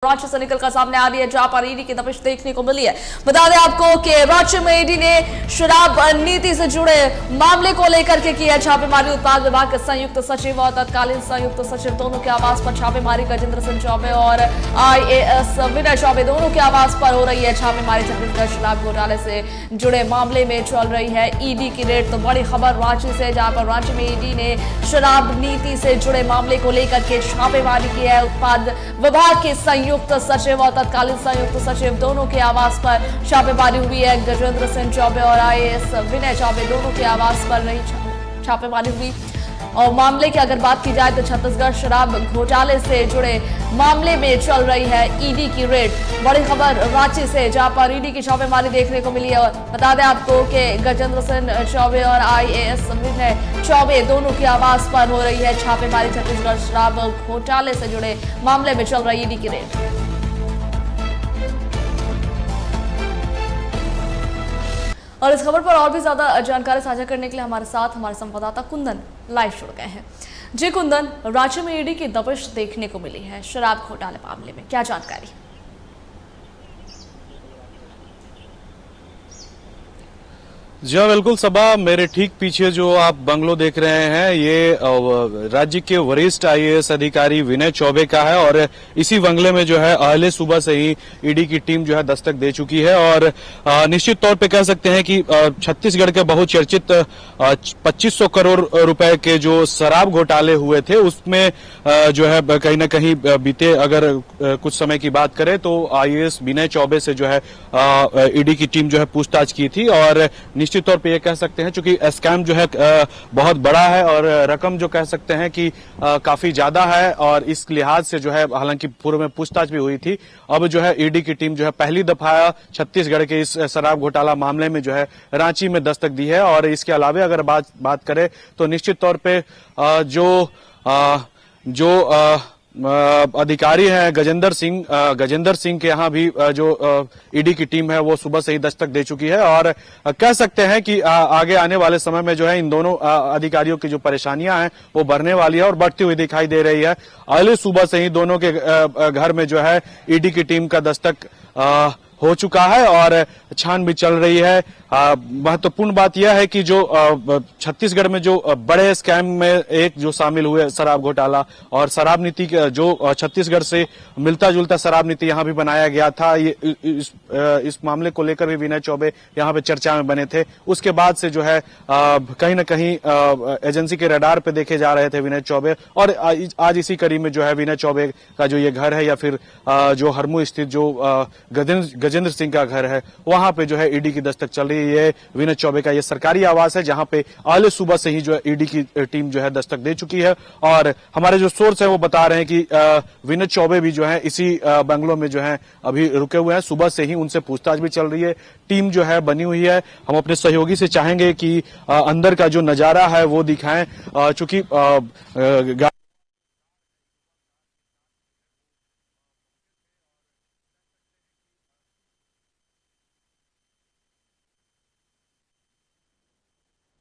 रांची से निकलकर सामने आ रही है, जहां पर ईडी की दबिश देखने को मिली है। बता दें आपको कि रांची में ईडी ने शराब नीति से जुड़े मामले को लेकर के किया छापेमारी। उत्पाद विभाग के संयुक्त सचिव और तत्कालीन संयुक्त सचिव दोनों के आवास पर छापेमारी। गजेंद्र सिंह चौबे और IAS विनय चौबे दोनों के आवास पर हो रही है छापेमारी। छत्तीसगढ़ शराब घोटाले से जुड़े मामले में चल रही है ईडी की रेड। तो बड़ी खबर रांची से, जहां पर रांची में ईडी ने शराब नीति से जुड़े मामले को लेकर के छापेमारी की है। उत्पाद विभाग के संयुक्त सचिव और तत्कालीन संयुक्त सचिव दोनों के आवास पर छापेमारी हुई है। गजेंद्र सिंह चौबे और IAS विनय चौबे दोनों के आवास पर रही छापेमारी हुई। और मामले की अगर बात की जाए तो छत्तीसगढ़ शराब घोटाले से जुड़े मामले में चल रही है ईडी की रेड। बड़ी खबर रांची से, जहां पर ईडी की छापेमारी देखने को मिली है। और बता दें आपको कि गजेंद्र सिंह चौबे और IAS विनय चौबे दोनों के आवास पर हो रही है छापेमारी। छत्तीसगढ़ शराब घोटाले से जुड़े मामले में चल रही ईडी की रेड। और इस खबर पर और भी ज्यादा जानकारी साझा करने के लिए हमारे साथ हमारे संवाददाता कुंदन लाइव जुड़ गए हैं। जी कुंदन, रांची में ईडी की दबिश देखने को मिली है शराब घोटाले मामले में, क्या जानकारी? जी हाँ, बिल्कुल सबा, मेरे ठीक पीछे जो आप बंगलो देख रहे हैं ये राज्य के वरिष्ठ IAS अधिकारी विनय चौबे का है। और इसी बंगले में जो है अहले सुबह से ही ईडी की टीम जो है दस्तक दे चुकी है। और निश्चित तौर पे कह सकते हैं कि छत्तीसगढ़ के बहुचर्चित 2500 करोड़ रुपए के जो शराब घोटाले हुए थे उसमें जो है कहीं ना कहीं बीते अगर कुछ समय की बात करें तो IAS विनय चौबे से जो है ईडी की टीम जो है पूछताछ की थी। और निश्चित तौर पे ये कह सकते हैं चूंकि स्कैम जो है बहुत बड़ा है और रकम जो कह सकते हैं कि काफी ज्यादा है, और इस लिहाज से जो है हालांकि पूर्व में पूछताछ भी हुई थी। अब जो है ईडी की टीम जो है पहली दफा छत्तीसगढ़ के इस शराब घोटाला मामले में जो है रांची में दस्तक दी है। और इसके अलावा अगर बात करें तो निश्चित तौर पे जो अधिकारी हैं गजेंद्र सिंह के यहाँ भी जो ईडी की टीम है वो सुबह से ही दस्तक दे चुकी है। और कह सकते हैं कि आगे आने वाले समय में जो है इन दोनों अधिकारियों की जो परेशानियां हैं वो बढ़ने वाली है और बढ़ती हुई दिखाई दे रही है। अगले सुबह से ही दोनों के घर में जो है ईडी की टीम का दस्तक हो चुका है और छानबीन चल रही है। महत्वपूर्ण बात यह है कि जो छत्तीसगढ़ में जो बड़े स्कैम में एक जो शामिल हुए शराब घोटाला और शराब नीति जो छत्तीसगढ़ से मिलता जुलता शराब नीति यहाँ भी बनाया गया था, ये इस मामले को लेकर भी विनय चौबे यहाँ पे चर्चा में बने थे। उसके बाद से जो है कहीं न कहीं एजेंसी के रडार पे देखे जा रहे थे विनय चौबे। और आज इसी कड़ी में जो है विनय चौबे का जो ये घर है या फिर जो हरमू स्थित जो गजेंद्र सिंह का घर है वहां पे जो है ईडी की दस्तक चल रही है। ये विनय चौबे का ये सरकारी आवास है जहां पे अगले सुबह से ही जो है ईडी की टीम जो है दस्तक दे चुकी है। और हमारे जो सोर्स है वो बता रहे हैं कि विनय चौबे भी जो है इसी बंगलो में जो है अभी रुके हुए हैं। सुबह से ही उनसे पूछताछ भी चल रही है, टीम जो है बनी हुई है। हम अपने सहयोगी से चाहेंगे कि अंदर का जो नजारा है वो दिखाएं, चूंकि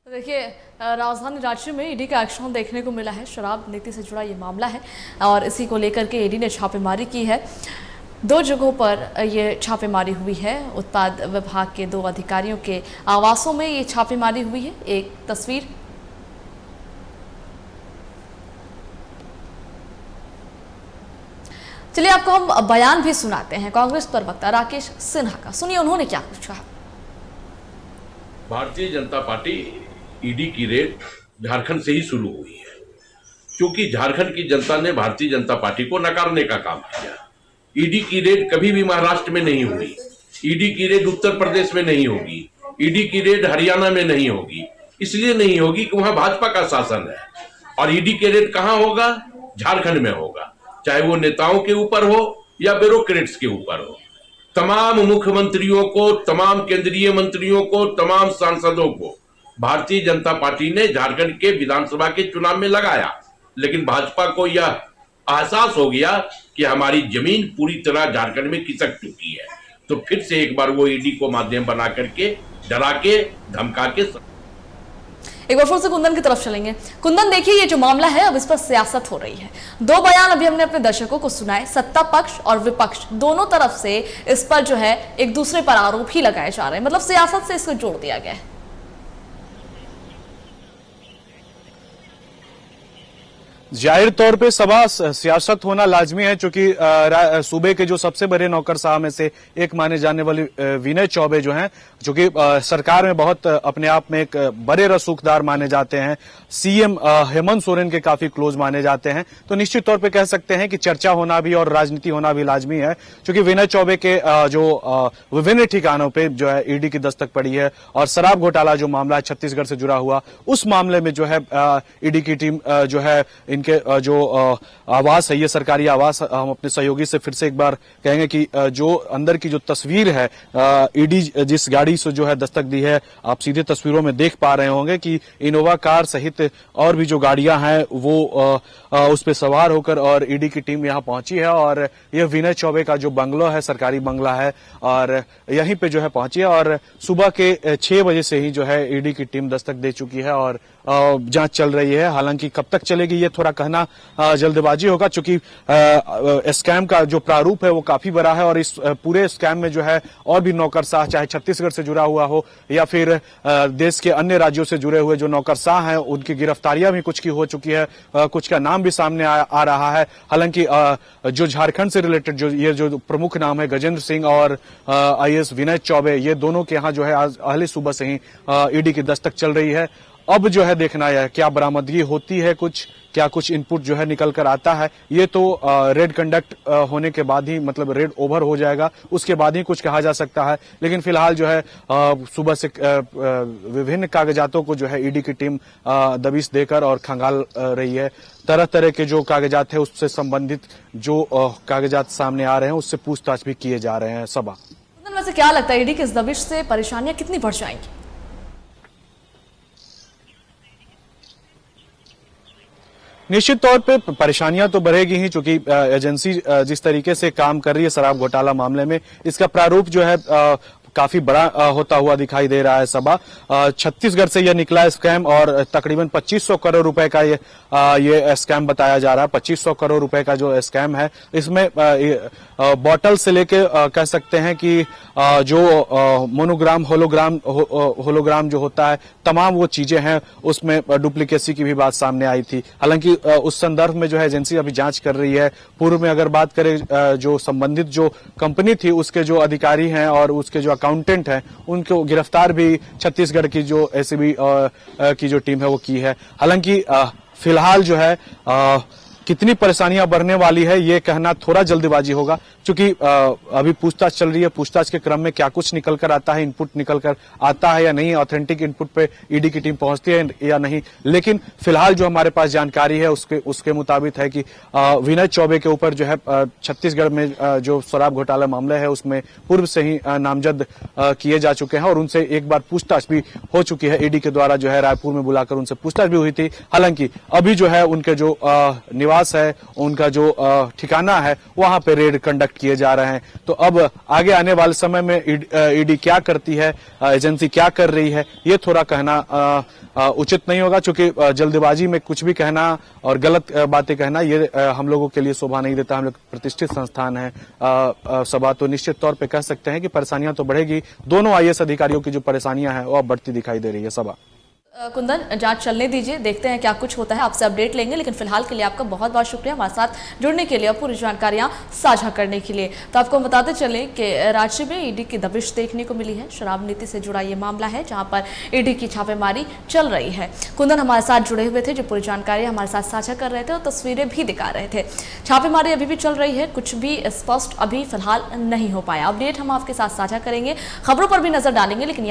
देखिए, राजधानी रांची में ईडी का एक्शन देखने को मिला है। शराब नीति से जुड़ा ये मामला है और इसी को लेकर के ईडी ने छापेमारी की है। 2 जगहों पर ये छापेमारी हुई है। उत्पाद विभाग के 2 अधिकारियों के आवासों में ये छापेमारी हुई है। एक तस्वीर चलिए आपको हम बयान भी सुनाते हैं कांग्रेस प्रवक्ता राकेश सिन्हा का। सुनिए उन्होंने क्या कुछ कहा। भारतीय जनता पार्टी ईडी की रेड झारखंड से ही शुरू हुई है, क्योंकि झारखंड की जनता ने भारतीय जनता पार्टी को नकारने का काम किया। ईडी की रेड कभी भी महाराष्ट्र में नहीं हुई, ईडी की रेड उत्तर प्रदेश में नहीं होगी, ईडी की रेड हरियाणा में नहीं होगी। इसलिए नहीं होगी कि वहां भाजपा का शासन है। और ईडी की रेड कहां होगा? झारखंड में होगा, चाहे वो नेताओं के ऊपर हो या ब्यूरोक्रेट्स के ऊपर हो। तमाम मुख्यमंत्रियों को, तमाम केंद्रीय मंत्रियों को, तमाम सांसदों को भारतीय जनता पार्टी ने झारखंड के विधानसभा के चुनाव में लगाया। लेकिन भाजपा को यह एहसास हो गया कि हमारी जमीन पूरी तरह झारखंड में खिसक चुकी है, तो फिर से एक बार वो ईडी को माध्यम बना करके डरा के धमका के एक बार फिर से कुंदन की तरफ चलेंगे। कुंदन, देखिए ये जो मामला है अब इस पर सियासत हो रही है। दो बयान अभी हमने अपने दर्शकों को सुनाए, सत्ता पक्ष और विपक्ष दोनों तरफ से इस पर जो है एक दूसरे पर आरोप ही लगाए जा रहे हैं, मतलब सियासत से इसको जोड़ दिया गया है। जाहिर तौर पे सभा सियासत होना लाजमी है, क्योंकि सूबे के जो सबसे बड़े नौकरशाह में से एक माने जाने वाले विनय चौबे जो हैं, जो कि सरकार में बहुत अपने आप में एक बड़े रसूखदार माने जाते हैं, सीएम हेमंत सोरेन के काफी क्लोज माने जाते हैं, तो निश्चित तौर पे कह सकते हैं कि चर्चा होना भी और राजनीति होना भी लाजमी है। क्योंकि विनय चौबे के जो विभिन्न ठिकानों पे जो है ईडी की दस्तक पड़ी है और शराब घोटाला जो मामला है छत्तीसगढ़ से जुड़ा हुआ, उस मामले में जो है ईडी की टीम जो है इनके जो आवास है, ये सरकारी आवास, हम अपने सहयोगी से फिर से एक बार कहेंगे कि जो अंदर की जो तस्वीर है, ईडी जिस गाड़ी से जो है दस्तक दी है, आप सीधे तस्वीरों में देख पा रहे होंगे कि इनोवा कार सहित और भी जो गाड़ियां हैं वो उस पर सवार होकर और ईडी की टीम यहां पहुंची है। और यह विनय चौबे का जो बंगलो है, सरकारी बंगला है, और यहीं पे जो है पहुंची है और सुबह के 6 बजे से ही जो है ईडी की टीम दस्तक दे चुकी है और जांच चल रही है। हालांकि कब तक चलेगी ये थोड़ा कहना जल्दबाजी होगा, क्योंकि स्कैम का जो प्रारूप है वो काफी बड़ा है और इस पूरे स्कैम में जो है और भी नौकरशाह, चाहे छत्तीसगढ़ से जुड़ा हुआ हो या फिर देश के अन्य राज्यों से जुड़े हुए जो नौकरशाह हैं, उनकी गिरफ्तारियां भी कुछ की हो चुकी है, कुछ का नाम भी सामने आ रहा है। हालांकि जो झारखंड से रिलेटेड जो प्रमुख नाम है गजेंद्र सिंह और आईएएस विनय चौबे, ये दोनों के यहाँ जो है आज अहले सुबह से ही ईडी की दस्तक चल रही है। अब जो है देखना है क्या बरामदगी होती है, क्या कुछ इनपुट जो है निकल कर आता है। ये तो रेड कंडक्ट होने के बाद ही, मतलब रेड ओवर हो जाएगा, उसके बाद ही कुछ कहा जा सकता है। लेकिन फिलहाल जो है सुबह से विभिन्न कागजातों को जो है ईडी की टीम दबिश देकर और खंगाल रही है। तरह तरह के जो कागजात है उससे संबंधित जो कागजात सामने आ रहे हैं उससे पूछताछ भी किए जा रहे हैं। सभा, वैसे क्या लगता है ईडी की इस दबिश से परेशानियां कितनी बढ़ जाएंगी? निश्चित तौर पे परेशानियां तो बढ़ेगी ही, क्योंकि एजेंसी जिस तरीके से काम कर रही है शराब घोटाला मामले में, इसका प्रारूप जो है काफी बड़ा होता हुआ दिखाई दे रहा है। सभा, छत्तीसगढ़ से यह निकला स्कैम और तकरीबन 2500 करोड़ रुपए का ये स्कैम बताया जा रहा है। 2500 करोड़ रुपए का जो स्कैम है, इसमें बॉटल से लेके कह सकते हैं कि जो मोनोग्राम होलोग्राम जो होता है, तमाम वो चीजें हैं, उसमें डुप्लीकेसी की भी बात सामने आई थी। हालांकि उस संदर्भ में जो है एजेंसी अभी जांच कर रही है। पूर्व में अगर बात करें जो संबंधित जो कंपनी थी उसके जो अधिकारी हैं और उसके जो अकाउंटेंट हैं, उनको गिरफ्तार भी छत्तीसगढ़ की जो एसीबी की जो टीम है वो की है। हालांकि फिलहाल जो है कितनी परेशानियां बढ़ने वाली है ये कहना थोड़ा जल्दबाजी होगा, क्योंकि अभी पूछताछ चल रही है। पूछताछ के क्रम में क्या कुछ निकल कर आता है, इनपुट निकल कर आता है या नहीं, ऑथेंटिक इनपुट पे ईडी की टीम पहुंचती है या नहीं। लेकिन फिलहाल जो हमारे पास जानकारी है उसके मुताबिक है कि विनय चौबे के ऊपर जो है छत्तीसगढ़ में जो शराब घोटाला मामला है उसमें पूर्व से ही नामजद किए जा चुके हैं और उनसे एक बार पूछताछ भी हो चुकी है। ईडी के द्वारा जो है रायपुर में बुलाकर उनसे पूछताछ भी हुई थी। हालांकि अभी जो है उनके जो निवास है, उनका जो ठिकाना है, वहां पे रेड कंडक्ट किए जा रहे हैं। तो अब आगे आने वाले समय में ईडी क्या करती है, एजेंसी क्या कर रही है, ये थोड़ा कहना उचित नहीं होगा, क्योंकि जल्दबाजी में कुछ भी कहना और गलत बातें कहना ये हम लोगों के लिए शोभा नहीं देता। हम लोग प्रतिष्ठित संस्थान है सभा, तो निश्चित तौर पे कह सकते हैं कि परेशानियां तो बढ़ेगी। दोनों आईएएस अधिकारियों की जो परेशानियां हैं वो अब बढ़ती दिखाई दे रही है। सभा, कुंदन, जांच चलने दीजिए, देखते हैं क्या कुछ होता है, आपसे अपडेट लेंगे। लेकिन फिलहाल के लिए आपका बहुत बहुत शुक्रिया हमारे साथ जुड़ने के लिए और पूरी जानकारियां साझा करने के लिए। तो आपको बताते चलें कि राज्य में ईडी की दबिश देखने को मिली है। शराब नीति से जुड़ा ये मामला है जहां पर ईडी की छापेमारी चल रही है। कुंदन हमारे साथ जुड़े हुए थे, जो पूरी जानकारी हमारे साथ साझा कर रहे थे और तस्वीरें भी दिखा रहे थे। छापेमारी अभी भी चल रही है, कुछ भी स्पष्ट अभी फिलहाल नहीं हो पाया। अपडेट हम आपके साथ साझा करेंगे, खबरों पर भी नजर डालेंगे, लेकिन